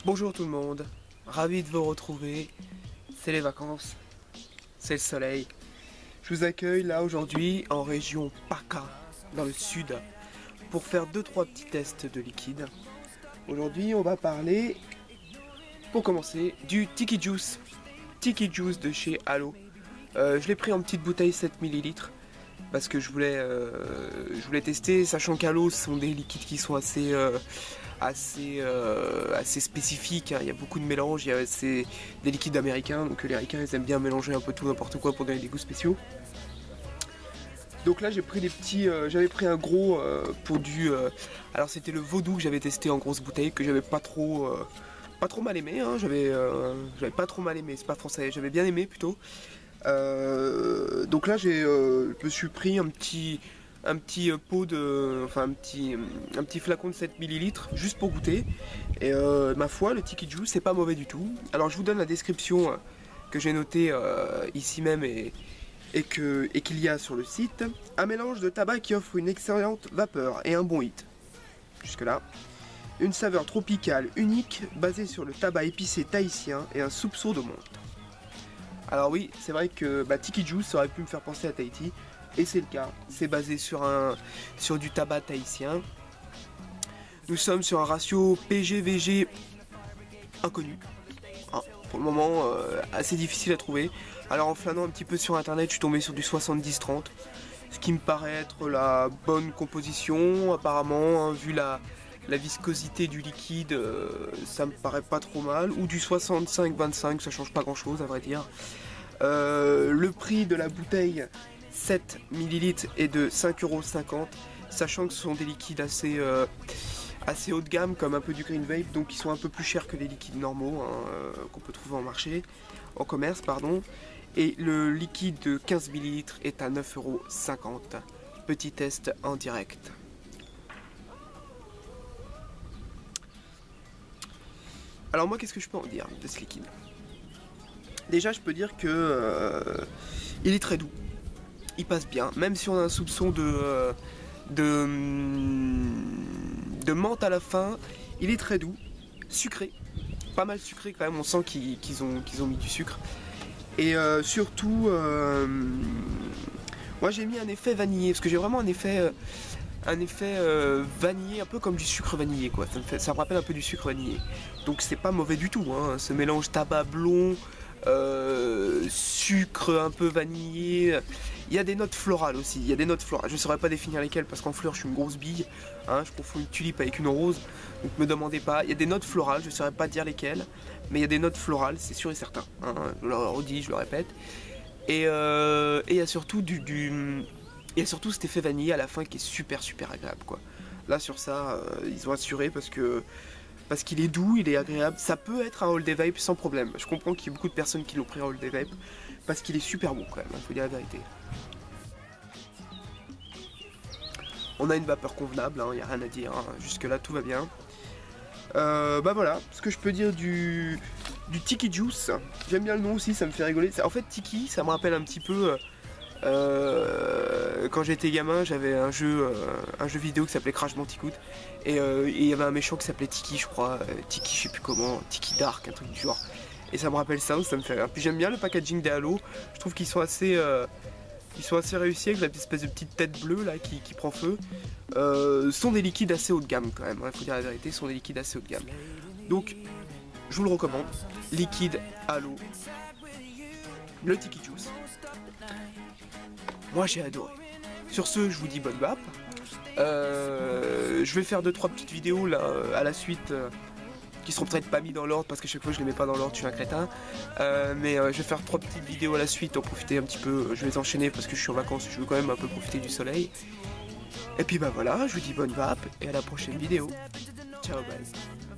Bonjour tout le monde, ravi de vous retrouver, c'est les vacances, c'est le soleil. Je vous accueille là aujourd'hui en région PACA, dans le sud, pour faire 2-3 petits tests de liquide. Aujourd'hui on va parler, pour commencer, du Tiki Juice. Tiki Juice de chez Halo. Je l'ai pris en petite bouteille 7 ml parce que je voulais tester, sachant qu'Halo sont des liquides qui sont assez spécifiques, hein. Il y a beaucoup de mélanges, c'est des liquides américains, donc les Américains ils aiment bien mélanger un peu tout n'importe quoi pour donner des goûts spéciaux. Donc là j'ai pris des petits, j'avais pris un gros pour du, alors c'était le Vaudou que j'avais testé en grosse bouteille, que j'avais pas trop mal aimé, hein. J'avais pas trop mal aimé, c'est pas français, j'avais bien aimé plutôt. Donc là je me suis pris un petit pot de, enfin un petit flacon de 7 ml juste pour goûter. Et ma foi, le Tiki Juice c'est pas mauvais du tout. Alors je vous donne la description que j'ai notée ici même et qu'il y a sur le site. Un mélange de tabac qui offre une excellente vapeur et un bon hit. Jusque là. Une saveur tropicale unique basée sur le tabac épicé tahitien et un soupçon de menthe. Alors oui, c'est vrai que Tiki Juice ça aurait pu me faire penser à Tahiti. Et c'est le cas, c'est basé sur du tabac tahitien. Nous sommes sur un ratio PG-VG inconnu. Ah, pour le moment, assez difficile à trouver. Alors en flânant un petit peu sur internet, je suis tombé sur du 70-30. Ce qui me paraît être la bonne composition. Apparemment, hein, vu la viscosité du liquide, ça me paraît pas trop mal. Ou du 65-25, ça change pas grand chose à vrai dire. Le prix de la bouteille 7 ml est de 5,50 €, sachant que ce sont des liquides assez haut de gamme, comme un peu du Green Vape, donc ils sont un peu plus chers que les liquides normaux, hein, qu'on peut trouver en commerce, pardon. Et le liquide de 15 ml est à 9,50 €. Petit test en direct. Alors moi, qu'est-ce que je peux en dire de ce liquide? Déjà, je peux dire que il est très doux. Il passe bien, même si on a un soupçon de menthe à la fin, il est très doux, sucré, pas mal sucré quand même, on sent qu'ils ont mis du sucre. Et surtout, moi j'ai mis un effet vanillé, parce que j'ai vraiment un effet vanillé, un peu comme du sucre vanillé quoi, ça me rappelle un peu du sucre vanillé. Donc c'est pas mauvais du tout, hein, ce mélange tabac blond, sucre un peu vanillé. Il y a des notes florales aussi, je ne saurais pas définir lesquelles parce qu'en fleurs je suis une grosse bille, hein, je confonds une tulipe avec une rose, donc me demandez pas. Il y a des notes florales, je ne saurais pas dire lesquelles, mais il y a des notes florales, c'est sûr et certain, hein, je le redis, je le répète. Et il y a surtout cet effet vanillé à la fin qui est super agréable quoi. Là sur ça, ils ont assuré parce qu'il est doux, il est agréable. Ça peut être un Holiday Vape sans problème. Je comprends qu'il y a beaucoup de personnes qui l'ont pris en Holiday Vape parce qu'il est super bon quand même, il faut dire la vérité. On a une vapeur convenable, il n'y a rien à dire, hein. Jusque là tout va bien. Voilà, ce que je peux dire du Tiki Juice. J'aime bien le nom aussi, ça me fait rigoler. En fait Tiki, ça me rappelle un petit peu... quand j'étais gamin, j'avais un jeu vidéo qui s'appelait Crash Bandicoot et il y avait un méchant qui s'appelait Tiki, je crois, Tiki, je sais plus comment, Tiki Dark, un truc du genre. Et ça me rappelle ça me fait rire. Puis j'aime bien le packaging des Halo. Je trouve qu'ils sont assez réussis avec la espèce de petite tête bleue là qui prend feu. Sont des liquides assez haut de gamme quand même. Il faut dire la vérité, sont des liquides assez haut de gamme. Donc, je vous le recommande. Liquide Halo, le Tiki Juice. Moi j'ai adoré. Sur ce, je vous dis bonne vape. Je vais faire 2-3 petites vidéos là à la suite qui seront peut-être pas mis dans l'ordre parce que chaque fois je les mets pas dans l'ordre, je suis un crétin. Mais je vais faire 3 petites vidéos à la suite, en profiter un petit peu. Je vais les enchaîner parce que je suis en vacances, je veux quand même un peu profiter du soleil. Et puis voilà, je vous dis bonne vape et à la prochaine vidéo. Ciao, bye.